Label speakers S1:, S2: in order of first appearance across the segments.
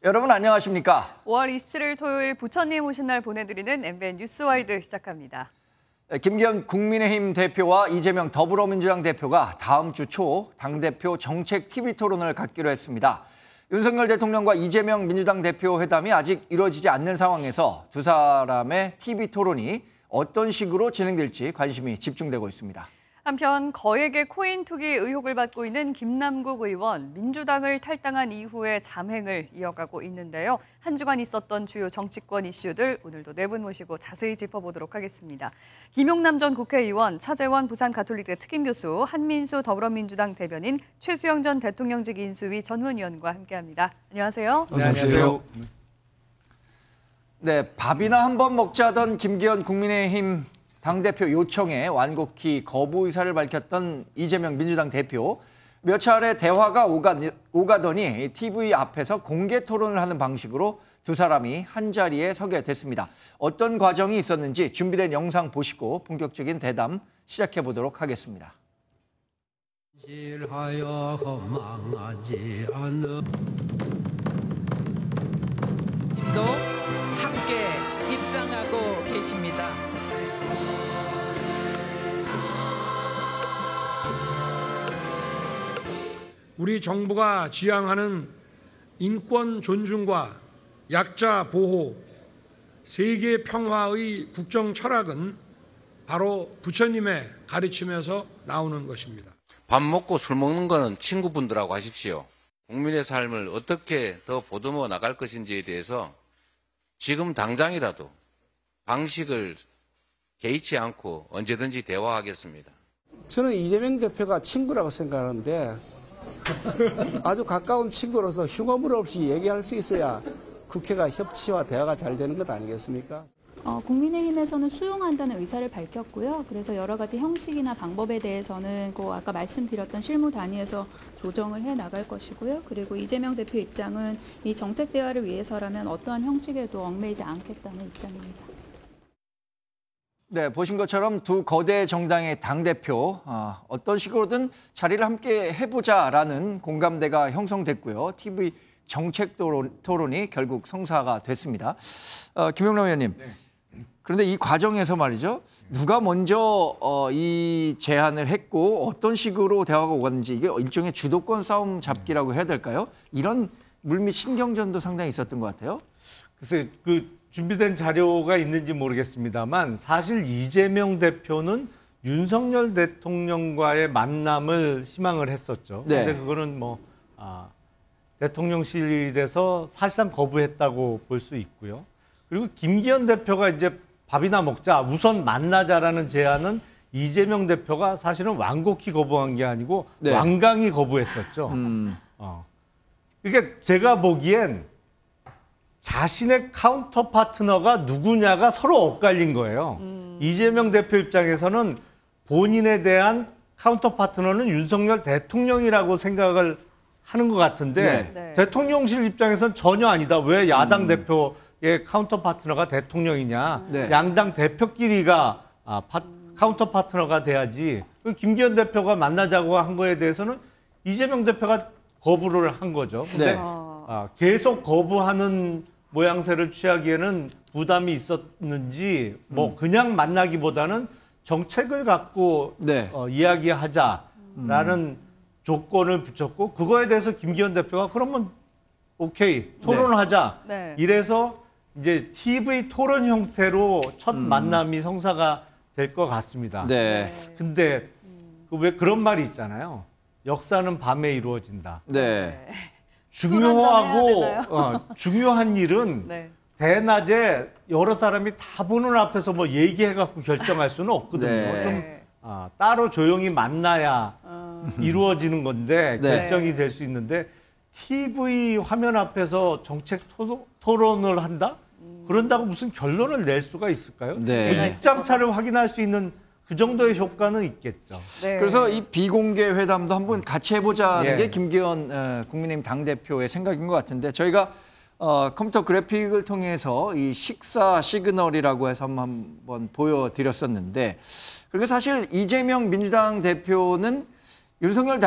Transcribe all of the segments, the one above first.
S1: 여러분 안녕하십니까?
S2: 5월 27일 토요일 부처님 오신 날 보내드리는 MBN 뉴스와이드 시작합니다.
S1: 김기현 국민의힘 대표와 이재명 더불어민주당 대표가 다음 주 초 당대표 정책 TV 토론을 갖기로 했습니다. 윤석열 대통령과 이재명 민주당 대표 회담이 아직 이루어지지 않는 상황에서 두 사람의 TV 토론이 어떤 식으로 진행될지 관심이 집중되고 있습니다.
S2: 한편 거액의 코인 투기 의혹을 받고 있는 김남국 의원, 민주당을 탈당한 이후에 잠행을 이어가고 있는데요. 한 주간 있었던 주요 정치권 이슈들 오늘도 네 분 모시고 자세히 짚어보도록 하겠습니다. 김용남 전 국회의원, 차재원 부산가톨릭대 특임교수, 한민수 더불어민주당 대변인, 최수영 전 대통령직 인수위 전문위원과 함께합니다. 안녕하세요.
S1: 안녕하세요. 네, 밥이나 한번 먹자던 김기현 국민의힘 당대표 요청에 완곡히 거부 의사를 밝혔던 이재명 민주당 대표. 몇 차례 대화가 오가더니 TV 앞에서 공개 토론을 하는 방식으로 두 사람이 한자리에 서게 됐습니다. 어떤 과정이 있었는지 준비된 영상 보시고 본격적인 대담 시작해 보도록 하겠습니다.
S3: 도 함께 입장하고 계십니다.
S4: 우리 정부가 지향하는 인권 존중과 약자 보호, 세계 평화의 국정 철학은 바로 부처님의 가르침에서 나오는 것입니다.
S5: 밥 먹고 술 먹는 거는 친구분들하고 하십시오. 국민의 삶을 어떻게 더 보듬어 나갈 것인지에 대해서 지금 당장이라도 방식을 개의치 않고 언제든지 대화하겠습니다.
S6: 저는 이재명 대표가 친구라고 생각하는데 아주 가까운 친구로서 흉어물 없이 얘기할 수 있어야 국회가 협치와 대화가 잘 되는 것 아니겠습니까?
S7: 국민의힘에서는 수용한다는 의사를 밝혔고요. 그래서 여러 가지 형식이나 방법에 대해서는 아까 말씀드렸던 실무 단위에서 조정을 해 나갈 것이고요. 그리고 이재명 대표 입장은 이 정책 대화를 위해서라면 어떠한 형식에도 얽매이지 않겠다는 입장입니다.
S1: 네, 보신 것처럼 두 거대 정당의 당대표 어떤 식으로든 자리를 함께 해보자라는 공감대가 형성됐고요. TV 정책 토론이 결국 성사가 됐습니다. 김용남 의원님, 네. 그런데 이 과정에서 말이죠. 누가 먼저 이 제안을 했고 어떤 식으로 대화가 오갔는지 이게 일종의 주도권 싸움 잡기라고 해야 될까요? 이런 물밑 신경전도 상당히 있었던 것 같아요.
S8: 글쎄, 준비된 자료가 있는지 모르겠습니다만 사실 이재명 대표는 윤석열 대통령과의 만남을 희망을 했었죠.
S1: 네.
S8: 근데 그거는 대통령실에서 사실상 거부했다고 볼 수 있고요. 그리고 김기현 대표가 이제 밥이나 먹자, 우선 만나자라는 제안은 이재명 대표가 사실은 완곡히 거부한 게 아니고
S1: 네.
S8: 완강히 거부했었죠. 이게 제가 보기엔 자신의 카운터 파트너가 누구냐가 서로 엇갈린 거예요. 이재명 대표 입장에서는 본인에 대한 카운터 파트너는 윤석열 대통령이라고 생각을 하는 것 같은데
S2: 네.
S8: 대통령실 입장에서는 전혀 아니다. 왜 야당 대표의 카운터 파트너가 대통령이냐.
S1: 네.
S8: 양당 대표끼리가 카운터 파트너가 돼야지. 김기현 대표가 만나자고 한 거에 대해서는 이재명 대표가 거부를 한 거죠. 근데
S1: 네.
S8: 계속 거부하는 모양새를 취하기에는 부담이 있었는지 그냥 만나기보다는 정책을 갖고
S1: 네.
S8: 이야기하자라는 조건을 붙였고 그거에 대해서 김기현 대표가 그러면 오케이 토론하자.
S2: 네.
S8: 이래서 이제 TV 토론 형태로 첫 만남이 성사가 될 것 같습니다.
S1: 네.
S8: 근데 왜 그런 말이 있잖아요. 역사는 밤에 이루어진다.
S1: 네.
S8: 중요한 일은
S2: 네.
S8: 대낮에 여러 사람이 다 보는 앞에서 얘기해갖고 결정할 수는 없거든요.
S1: 네.
S8: 좀 따로 조용히 만나야 이루어지는 건데
S1: 네.
S8: 결정이 될 수 있는데 TV 화면 앞에서 정책 토론을 한다? 그런다고 무슨 결론을 낼 수가 있을까요?
S1: 네.
S8: 입장차를 확인할 수 있는 그 정도의 효과는 있겠죠.
S2: 네.
S1: 그래서 이 비공개 회담도 한번 같이 해보자는
S8: 예.
S1: 게 김기현 국민의힘 당대표의 생각인 것 같은데 저희가 컴퓨터 그래픽을 통해서 이 식사 시그널이라고 해서 한번 보여드렸었는데 그리고 사실 이재명 민주당 대표는 윤석열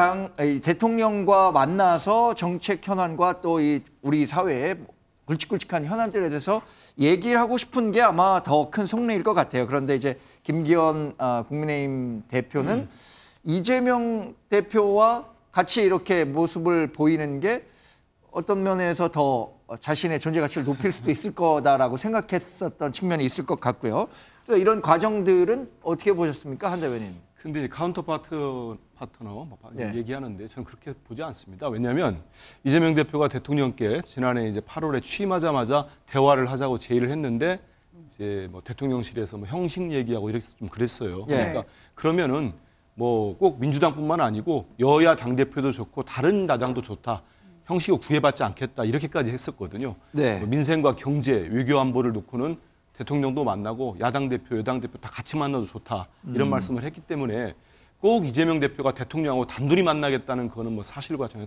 S1: 대통령과 만나서 정책 현안과 또 이 우리 사회의 굵직굵직한 현안들에 대해서 얘기를 하고 싶은 게 아마 더 큰 속내일 것 같아요. 그런데 이제 김기현 국민의힘 대표는 이재명 대표와 같이 이렇게 모습을 보이는 게 어떤 면에서 더 자신의 존재 가치를 높일 수도 있을 거다라고 생각했었던 측면이 있을 것 같고요. 또 이런 과정들은 어떻게 보셨습니까, 한 대변인?
S9: 근데 이제 카운터 파트너 얘기하는데 저는 그렇게 보지 않습니다. 왜냐하면 이재명 대표가 대통령께 지난해 이제 8월에 취임하자마자 대화를 하자고 제의를 했는데 이제 뭐 대통령실에서 뭐 형식 얘기하고 이렇게 좀 그랬어요. 그러니까 그러면은 뭐 꼭 민주당뿐만 아니고 여야 당 대표도 좋고 다른 야당도 좋다. 형식을 구애받지 않겠다 이렇게까지 했었거든요. 뭐 민생과 경제, 외교 안보를 놓고는 대통령도 만나고 야당 대표, 여당 대표 다 같이 만나도 좋다 이런 말씀을 했기 때문에 꼭 이재명 대표가 대통령하고 단둘이 만나겠다는 그거는 뭐 사실과 전혀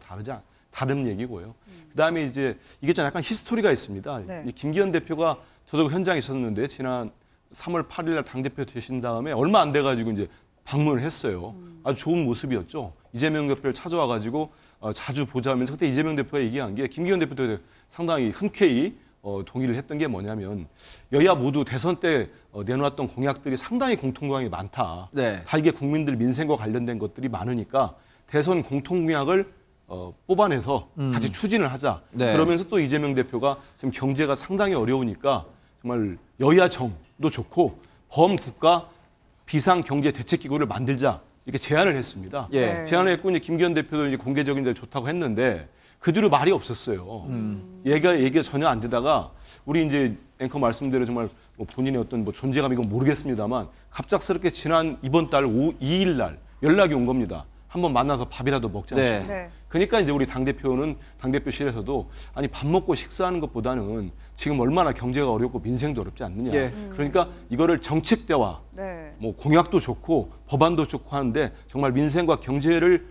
S9: 다른 얘기고요. 그다음에 이제 이게 좀 약간 히스토리가 있습니다. 이 김기현 대표가 저도 현장에 있었는데 지난 3월 8일 날 당대표 되신 다음에 얼마 안 돼가지고 이제 방문을 했어요. 아주 좋은 모습이었죠. 이재명 대표를 찾아와가지고 자주 보자면서 그때 이재명 대표가 얘기한 게 김기현 대표도 상당히 흔쾌히 동의를 했던 게 뭐냐면 여야 모두 대선 때 내놓았던 공약들이 상당히 공통점이 많다. 다 이게 국민들 민생과 관련된 것들이 많으니까 대선 공통공약을 뽑아내서 같이 추진을 하자. 그러면서 또 이재명 대표가 지금 경제가 상당히 어려우니까 정말 여야 정도 좋고 범국가 비상경제대책기구를 만들자. 이렇게 제안을 했습니다. 제안을 했고 이제 김기현 대표도 이제 공개적인 데 좋다고 했는데 그 뒤로 말이 없었어요. 얘기가 전혀 안 되다가 우리 이제 앵커 말씀대로 정말 뭐 본인의 어떤 뭐 존재감 이건 모르겠습니다만 갑작스럽게 지난 이번 달 2일 날 연락이 온 겁니다. 한번 만나서 밥이라도 먹자. 그러니까 이제 우리 당대표실에서도 아니 밥 먹고 식사하는 것보다는 지금 얼마나 경제가 어렵고 민생도 어렵지 않느냐. 그러니까 이거를 정책 대화, 뭐 공약도 좋고 법안도 좋고 하는데 정말 민생과 경제를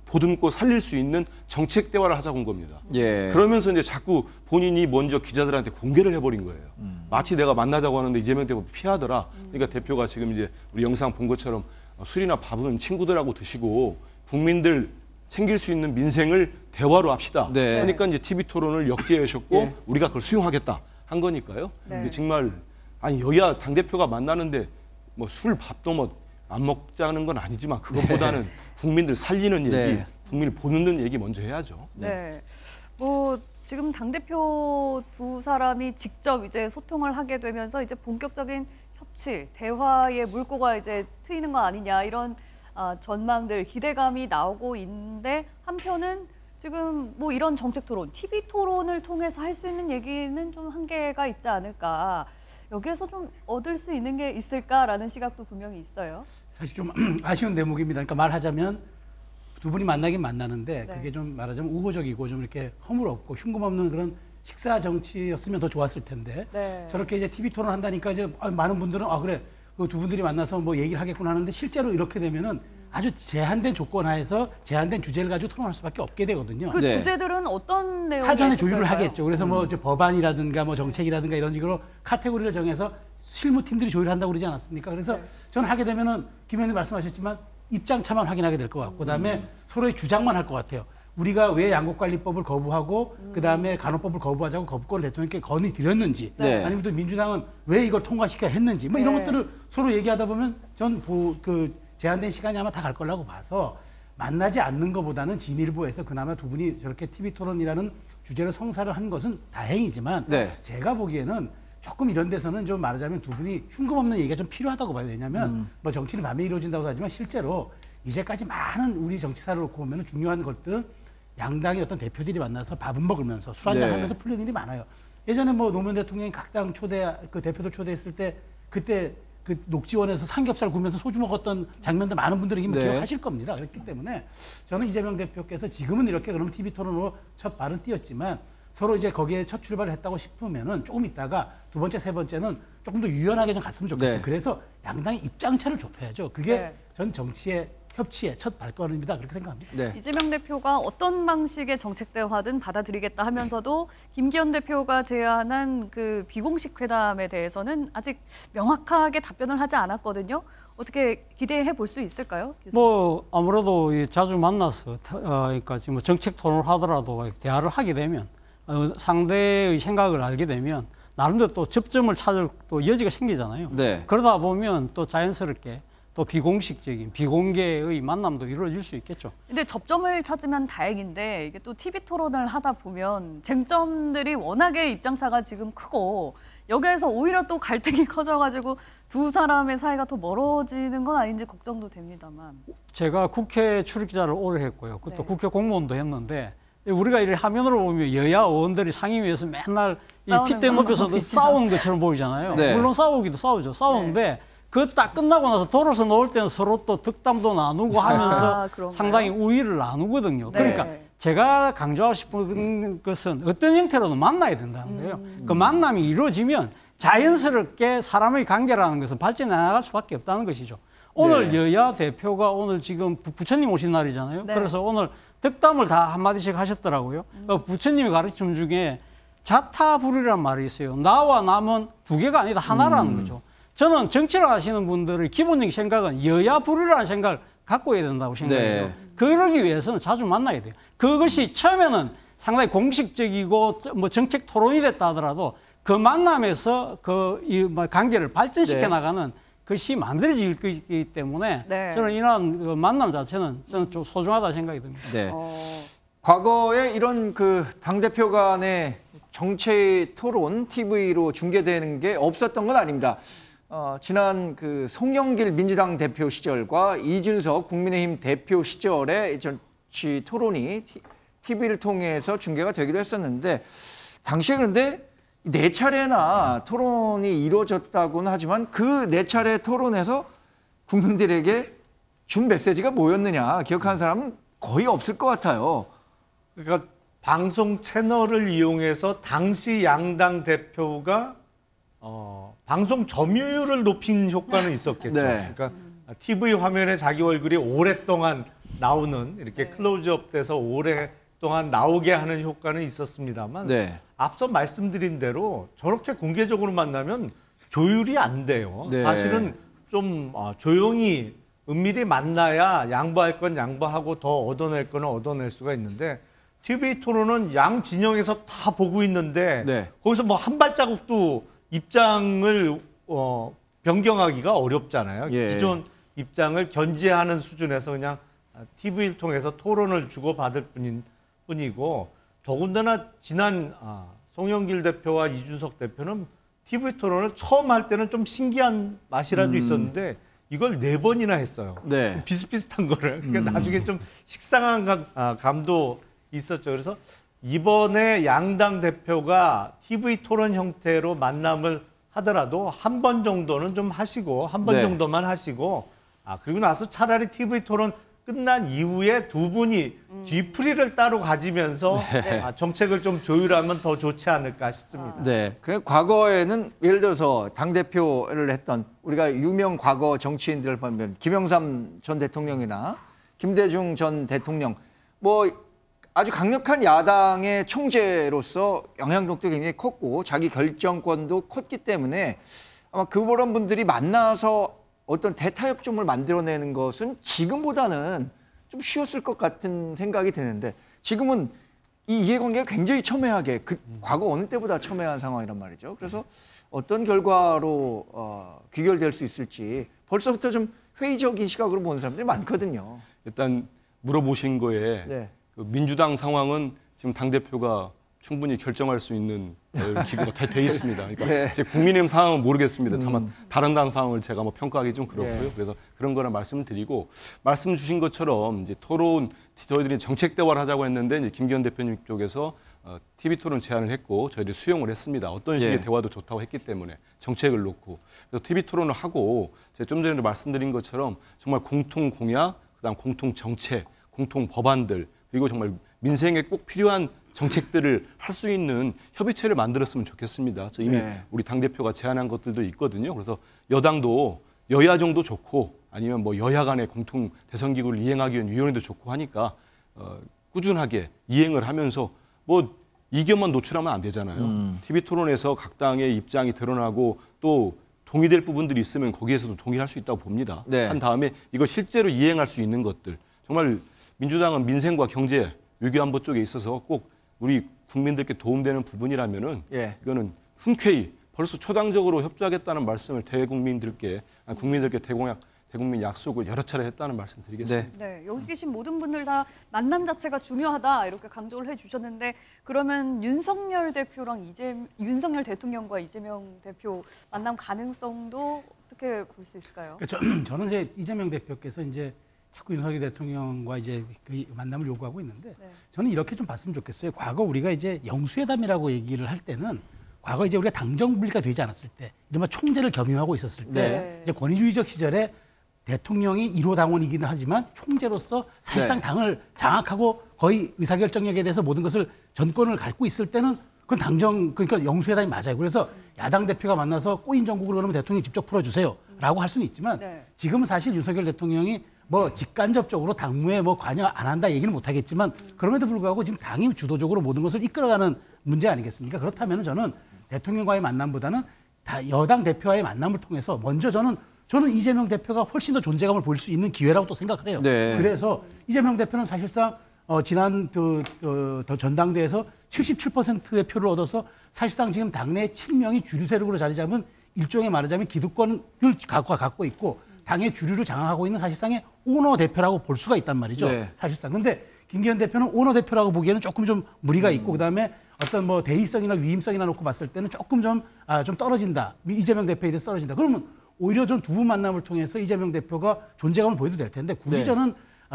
S9: 보듬고 살릴 수 있는 정책 대화를 하자고 온 겁니다. 그러면서 이제 자꾸 본인이 먼저 기자들한테 공개를 해버린 거예요. 마치 내가 만나자고 하는데 이재명 대표 피하더라. 그러니까 대표가 지금 이제 우리 영상 본 것처럼 술이나 밥은 친구들하고 드시고 국민들 챙길 수 있는 민생을 대화로 합시다. 그러니까 이제 TV 토론을 역제하셨고 우리가 그걸 수용하겠다 한 거니까요. 근데 정말 아니 여야 당 대표가 만나는데 뭐 술 밥도 뭐 안 먹자는 건 아니지만 그것보다는 국민들 살리는 얘기, 국민을 보는 얘기 먼저 해야죠.
S2: 뭐 지금 당 대표 두 사람이 직접 이제 소통을 하게 되면서 이제 본격적인 협치, 대화의 물꼬가 이제 트이는 거 아니냐 이런 전망들, 기대감이 나오고 있는데 한편은 지금 뭐 이런 정책 토론, TV 토론을 통해서 할 수 있는 얘기는 좀 한계가 있지 않을까. 여기에서 좀 얻을 수 있는 게 있을까라는 시각도 분명히 있어요.
S10: 사실 좀 아쉬운 대목입니다. 그러니까 말하자면 두 분이 만나긴 만나는데 그게 좀 말하자면 우호적이고 좀 이렇게 허물없고 흉금 없는 그런 식사 정치였으면 더 좋았을 텐데 저렇게 이제 TV 토론 한다니까 이제 많은 분들은 그래 그 두 분들이 만나서 뭐 얘기를 하겠구나 하는데 실제로 이렇게 되면은 아주 제한된 조건 하에서 제한된 주제를 가지고 토론할 수밖에 없게 되거든요.
S2: 그 주제들은 어떤 내용이
S10: 사전에 조율을 하겠죠. 그래서 뭐 이제 법안이라든가 뭐 정책이라든가 이런 식으로 카테고리를 정해서 실무팀들이 조율한다고 그러지 않았습니까? 그래서 저는 하게 되면은 김 의원님 말씀하셨지만 입장차만 확인하게 될 것 같고 그다음에 서로의 주장만 할 것 같아요. 우리가 왜 양곡관리법을 거부하고 그다음에 간호법을 거부하자고 거부권을 대통령께 건의드렸는지 아니면 또 민주당은 왜 이걸 통과시켜야 했는지 뭐 이런 것들을 서로 얘기하다 보면 전 그 제한된 시간이 아마 다 갈 거라고 봐서 만나지 않는 것보다는 진일보에서 그나마 두 분이 저렇게 TV 토론이라는 주제를 성사를 한 것은 다행이지만 제가 보기에는 조금 이런 데서는 좀 말하자면 두 분이 흉금 없는 얘기가 좀 필요하다고 봐요. 왜냐하면 뭐 정치는 밤에 이루어진다고 하지만 실제로 이제까지 많은 우리 정치사를 놓고 보면 중요한 것들은 양당의 어떤 대표들이 만나서 밥을 먹으면서 술 한잔 하면서 풀린 일이 많아요. 예전에 뭐 노무현 대통령이 각 당 그 대표들 초대했을 때 그때 그 녹지원에서 삼겹살 구우면서 소주 먹었던 장면도 많은 분들이 기억하실 겁니다. 그렇기 때문에 저는 이재명 대표께서 지금은 이렇게 그럼 TV 토론으로 첫 발은 띄었지만 서로 이제 거기에 첫 출발을 했다고 싶으면은 조금 있다가 두 번째, 세 번째는 조금 더 유연하게 좀 갔으면 좋겠어요. 그래서 양당의 입장차를 좁혀야죠. 그게 전 정치의 협치의 첫 발걸음이다 그렇게 생각합니다.
S2: 이재명 대표가 어떤 방식의 정책 대화든 받아들이겠다 하면서도 김기현 대표가 제안한 그 비공식 회담에 대해서는 아직 명확하게 답변을 하지 않았거든요. 어떻게 기대해 볼 수 있을까요? 교수님?
S11: 뭐 아무래도 자주 만나서 그러니까 지금 정책 토론을 하더라도 대화를 하게 되면 상대의 생각을 알게 되면 나름대로 또 접점을 찾을 또 여지가 생기잖아요.
S1: 네.
S11: 그러다 보면 또 자연스럽게 또 비공식적인 비공개의 만남도 이루어질 수 있겠죠.
S2: 근데 접점을 찾으면 다행인데 이게 또 TV 토론을 하다 보면 쟁점들이 워낙에 입장차가 지금 크고 여기에서 오히려 또 갈등이 커져가지고 두 사람의 사이가 더 멀어지는 건 아닌지 걱정도 됩니다만.
S11: 제가 국회 출입기자를 오래 했고요. 또
S2: 네.
S11: 국회 공무원도 했는데 우리가 이 화면으로 보면 여야 의원들이 상임위에서 맨날 이 핏대 높여서 싸우는 것처럼 보이잖아요.
S1: 네.
S11: 물론 싸우기도 싸우죠. 싸우는데 그거 딱 끝나고 나서 돌아서 놓을 때는 서로 또 득담도 나누고 하면서 상당히 우위를 나누거든요.
S2: 네.
S11: 그러니까 제가 강조하고 싶은 것은 어떤 형태로든 만나야 된다는 거예요. 그 만남이 이루어지면 자연스럽게 사람의 관계라는 것은 발전해 나갈 수밖에 없다는 것이죠. 오늘 여야 대표가 오늘 지금 부처님 오신 날이잖아요.
S2: 네.
S11: 그래서 오늘 득담을 다 한마디씩 하셨더라고요. 부처님이 가르침 중에 자타불이라는 말이 있어요. 나와 남은 두 개가 아니다 하나라는 거죠. 저는 정치를 하시는 분들의 기본적인 생각은 여야불이라는 생각을 갖고 해야 된다고 생각해요.
S1: 네.
S11: 그러기 위해서는 자주 만나야 돼요. 그것이 처음에는 상당히 공식적이고 뭐 정책 토론이 됐다 하더라도 그 만남에서 이 관계를 발전시켜 나가는 것이 만들어질 것이기 때문에 저는 이런 그 만남 자체는 저는 좀 소중하다 생각이 듭니다.
S1: 네. 과거에 이런 그 당대표 간의 정치 토론 TV로 중계되는 게 없었던 건 아닙니다. 지난 그 송영길 민주당 대표 시절과 이준석 국민의힘 대표 시절에 정치 토론이 TV를 통해서 중계가 되기도 했었는데 당시에 그런데 4차례나 토론이 이루어졌다고는 하지만 그 4차례 토론에서 국민들에게 준 메시지가 뭐였느냐 기억하는 사람은 거의 없을 것 같아요.
S8: 그러니까 방송 채널을 이용해서 당시 양당 대표가 방송 점유율을 높인 효과는 있었겠죠.
S1: 네.
S8: 그러니까 TV 화면에 자기 얼굴이 오랫동안 나오는 이렇게 클로즈업 돼서 오랫동안 나오게 하는 효과는 있었습니다만 앞서 말씀드린 대로 저렇게 공개적으로 만나면 조율이 안 돼요. 사실은 좀 조용히 은밀히 만나야 양보할 건 양보하고 더 얻어낼 거는 얻어낼 수가 있는데 TV 토론은 양 진영에서 다 보고 있는데 거기서 뭐 한 발자국도 입장을 변경하기가 어렵잖아요. 기존 입장을 견제하는 수준에서 그냥 TV를 통해서 토론을 주고받을 뿐이고 더군다나 지난 송영길 대표와 이준석 대표는 TV 토론을 처음 할 때는 좀 신기한 맛이라도 있었는데 이걸 4번이나 했어요. 비슷비슷한 거를. 그러니까 나중에 좀 식상한 감도 있었죠. 그래서 이번에 양당 대표가 TV 토론 형태로 만남을 하더라도 한 번 정도는 좀 하시고 한 번 정도만 하시고 그리고 나서 차라리 TV 토론 끝난 이후에 두 분이 뒤풀이를 따로 가지면서 정책을 좀 조율하면 더 좋지 않을까 싶습니다.
S1: 네. 그 과거에는 예를 들어서 당대표를 했던 우리가 유명 과거 정치인들을 보면 김영삼 전 대통령이나 김대중 전 대통령 뭐 아주 강력한 야당의 총재로서 영향력도 굉장히 컸고 자기 결정권도 컸기 때문에 아마 그런 분들이 만나서 어떤 대타협점을 만들어내는 것은 지금보다는 좀 쉬웠을 것 같은 생각이 드는데 지금은 이 이해관계가 굉장히 첨예하게 과거 어느 때보다 첨예한 상황이란 말이죠. 그래서 어떤 결과로 귀결될 수 있을지 벌써부터 좀 회의적인 시각으로 보는 사람들이 많거든요.
S9: 일단 물어보신 거에 그 민주당 상황은 지금 당대표가 충분히 결정할 수 있는 기구가 돼 있습니다. 그러니까 이제 국민의힘 상황은 모르겠습니다. 다만 다른 당 상황을 제가 뭐 평가하기 좀 그렇고요. 그래서 그런 거나 말씀을 드리고 말씀 주신 것처럼 이제 토론 저희들이 정책 대화를 하자고 했는데 이제 김기현 대표님 쪽에서 TV 토론 제안을 했고 저희들이 수용을 했습니다. 어떤 식의 대화도 좋다고 했기 때문에 정책을 놓고 그래서 TV 토론을 하고 제가 좀 전에도 말씀드린 것처럼 정말 공통 공약, 그다음 공통 정책, 공통 법안들 그리고 정말 민생에 꼭 필요한 정책들을 할 수 있는 협의체를 만들었으면 좋겠습니다. 저 이미 우리 당대표가 제안한 것들도 있거든요. 그래서 여당도 여야 정도 좋고 아니면 뭐 여야 간의 공통 대선기구를 이행하기 위한 위원회도 좋고 하니까 꾸준하게 이행을 하면서 뭐 이견만 노출하면 안 되잖아요. TV 토론에서 각 당의 입장이 드러나고 또 동의될 부분들이 있으면 거기에서도 동의할 수 있다고 봅니다.
S1: 네.
S9: 한 다음에 이걸 실제로 이행할 수 있는 것들. 정말 민주당은 민생과 경제, 외교안보 쪽에 있어서 꼭 우리 국민들께 도움되는 부분이라면은
S1: 예.
S9: 이거는 흔쾌히 벌써 초당적으로 협조하겠다는 말씀을 국민들께 대국민 약속을 여러 차례 했다는 말씀 드리겠습니다.
S2: 네, 여기 계신 모든 분들 다 만남 자체가 중요하다 이렇게 강조를 해주셨는데 그러면 윤석열 대통령과 이재명 대표 만남 가능성도 어떻게 볼 수 있을까요?
S10: 저는 이제 이재명 대표께서 이제 자꾸 윤석열 대통령과 이제 그 만남을 요구하고 있는데 저는 이렇게 좀 봤으면 좋겠어요. 과거 우리가 이제 영수회담이라고 얘기를 할 때는 과거 이제 우리가 당정분리가 되지 않았을 때, 이른바 총재를 겸임하고 있었을 때, 이제 권위주의적 시절에 대통령이 1호 당원이기는 하지만 총재로서 사실상 당을 장악하고 거의 의사결정력에 대해서 모든 것을 전권을 갖고 있을 때는 그건 그러니까 영수회담이 맞아요. 그래서 야당 대표가 만나서 꼬인 정국을 그러면 대통령이 직접 풀어주세요라고 할 수는 있지만 지금은 사실 윤석열 대통령이 뭐 직간접적으로 당무에 뭐 관여 안 한다 얘기는 못 하겠지만 그럼에도 불구하고 지금 당이 주도적으로 모든 것을 이끌어가는 문제 아니겠습니까? 그렇다면 저는 대통령과의 만남보다는 다 여당 대표와의 만남을 통해서 먼저 저는 이재명 대표가 훨씬 더 존재감을 보일 수 있는 기회라고 또 생각을 해요.
S1: 네.
S10: 그래서 이재명 대표는 사실상 지난 전당대회에서 77%의 표를 얻어서 사실상 지금 당내 7명이 주류 세력으로 자리 잡은 일종의 말하자면 기득권을 갖고 있고 당의 주류를 장악하고 있는 사실상의 오너 대표라고 볼 수가 있단 말이죠. 사실상. 근데 김기현 대표는 오너 대표라고 보기에는 조금 좀 무리가 있고 그다음에 어떤 뭐 대의성이나 위임성이나 놓고 봤을 때는 조금 좀 떨어진다. 이재명 대표에 대해서 떨어진다. 그러면 오히려 전 두 분 만남을 통해서 이재명 대표가 존재감을 보여도 될 텐데 굳이 저는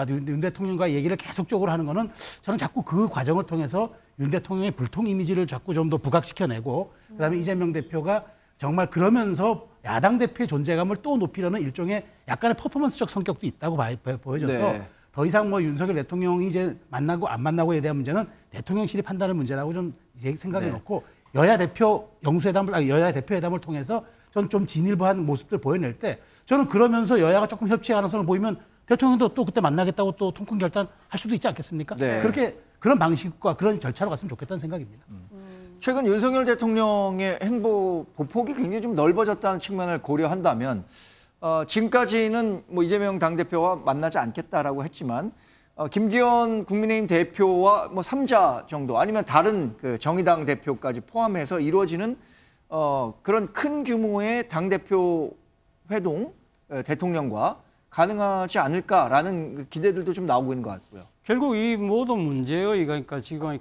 S10: 윤 대통령과 얘기를 계속적으로 하는 거는 저는 자꾸 그 과정을 통해서 윤 대통령의 불통 이미지를 자꾸 좀 더 부각시켜내고 그다음에 이재명 대표가 정말 그러면서 야당 대표의 존재감을 또 높이려는 일종의 약간의 퍼포먼스적 성격도 있다고 보여져서 더 이상 뭐 윤석열 대통령이 이제 만나고 안 만나고에 대한 문제는 대통령실이 판단할 문제라고 좀 생각해 놓고 여야 대표 회담을 통해서 전 좀 진일보한 모습들 보여낼 때 저는 그러면서 여야가 조금 협치의 가능성을 보이면 대통령도 또 그때 만나겠다고 또 통큰 결단할 수도 있지 않겠습니까? 그렇게 그런 방식과 그런 절차로 갔으면 좋겠다는 생각입니다.
S1: 최근 윤석열 대통령의 행보 보폭이 굉장히 좀 넓어졌다는 측면을 고려한다면 지금까지는 뭐 이재명 당대표와 만나지 않겠다라고 했지만 김기현 국민의힘 대표와 뭐 3자 정도 아니면 다른 그 정의당 대표까지 포함해서 이루어지는 그런 큰 규모의 당대표 회동 대통령과 가능하지 않을까라는 기대들도 좀 나오고 있는 것 같고요.
S11: 결국 이 모든 문제의 그러니까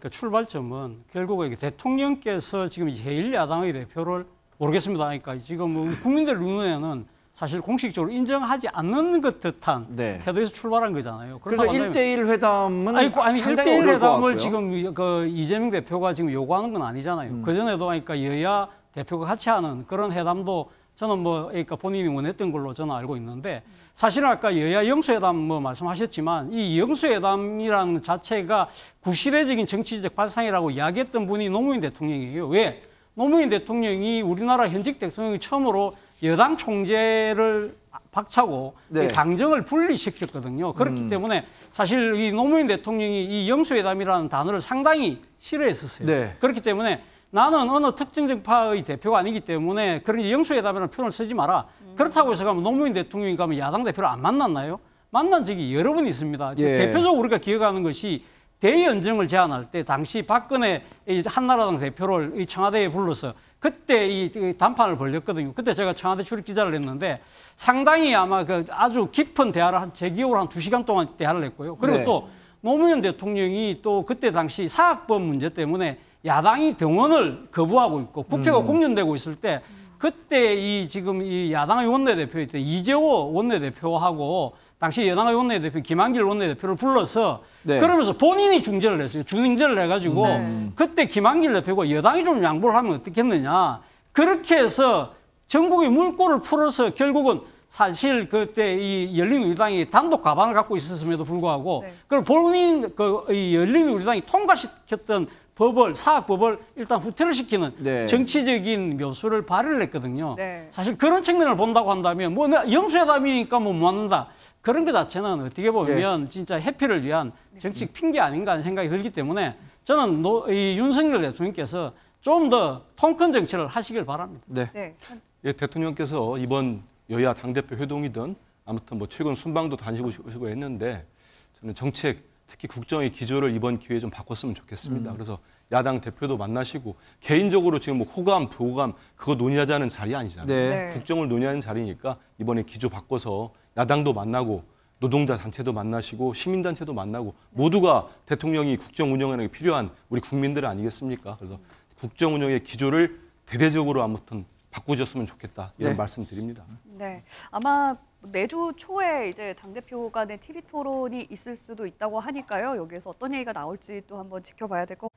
S11: 출발점은 결국 대통령께서 지금 제1야당의 대표를 모르겠습니다. 그러니까 지금 국민들 눈에는 사실 공식적으로 인정하지 않는 것 듯한 태도에서 출발한 거잖아요.
S1: 그래서 1대1 회담은 상당히
S11: 1대1
S1: 어려울 것 같고요.
S11: 회담을 지금 그 이재명 대표가 지금 요구하는 건 아니잖아요. 그전에도 그러니까 여야 대표가 같이 하는 그런 회담도 저는 뭐 그러니까 본인이 원했던 걸로 저는 알고 있는데 사실은 아까 여야 영수회담 뭐 말씀하셨지만 이 영수회담이라는 자체가 구시대적인 정치적 발상이라고 이야기했던 분이 노무현 대통령이에요. 왜? 노무현 대통령이 우리나라 현직 대통령이 처음으로 여당 총재를 박차고 당정을 분리시켰거든요. 그렇기 때문에 사실 이 노무현 대통령이 이 영수회담이라는 단어를 상당히 싫어했었어요. 그렇기 때문에 나는 어느 특정적 파의 대표가 아니기 때문에 그런 영수회담이라는 표현을 쓰지 마라. 그렇다고 해서 가면 노무현 대통령이 가면 야당 대표를 안 만났나요? 만난 적이 여러 번 있습니다. 대표적으로 우리가 기억하는 것이 대연정을 제안할 때 당시 박근혜 한나라당 대표를 청와대에 불러서 그때 이 담판을 벌였거든요. 그때 제가 청와대 출입 기자를 했는데 상당히 아마 그 아주 깊은 대화를 제 기억으로 한 2시간 동안 대화를 했고요. 그리고 또 노무현 대통령이 또 그때 당시 사학법 문제 때문에 야당이 등원을 거부하고 있고 국회가 공전되고 있을 때 그때 지금 이 야당의 원내대표였던 이재호 원내대표하고 당시 여당의 원내대표 김한길 원내대표를 불러서 그러면서 본인이 중재를 했어요. 중재를 해가지고 그때 김한길 대표가 여당이 좀 양보를 하면 어떻겠느냐. 그렇게 해서 전국의 물꼬를 풀어서 결국은 사실 그때 이 열린우리당이 단독 가반을 갖고 있었음에도 불구하고 그걸 본인 이 열린우리당이 통과시켰던 사학법을 일단 후퇴를 시키는 정치적인 묘수를 발휘를 했거든요. 사실 그런 측면을 본다고 한다면 뭐 영수회담이니까 뭐 만난다. 그런 것 자체는 어떻게 보면 진짜 해피를 위한 정치적 핑계 아닌가 하는 생각이 들기 때문에 저는 이 윤석열 대통령께서 좀 더 통 큰 정치를 하시길 바랍니다.
S1: 네.
S2: 네.
S9: 예, 대통령께서 이번 여야 당대표 회동이든 아무튼 뭐 최근 순방도 다니시고 했는데 저는 정책, 특히 국정의 기조를 이번 기회에 좀 바꿨으면 좋겠습니다. 그래서 야당 대표도 만나시고 개인적으로 지금 뭐 호감, 부호감 그거 논의하자는 자리 아니잖아요.
S1: 네.
S9: 국정을 논의하는 자리니까 이번에 기조 바꿔서 야당도 만나고 노동자 단체도 만나시고 시민단체도 만나고 모두가 대통령이 국정 운영하는 게 필요한 우리 국민들 아니겠습니까? 그래서 국정 운영의 기조를 대대적으로 아무튼 바꾸셨으면 좋겠다 이런
S1: 네.
S9: 말씀드립니다.
S2: 네. 아마 내주 초에 이제 당대표 간의 TV 토론이 있을 수도 있다고 하니까요. 여기에서 어떤 얘기가 나올지 또 한번 지켜봐야 될 것 같습니다.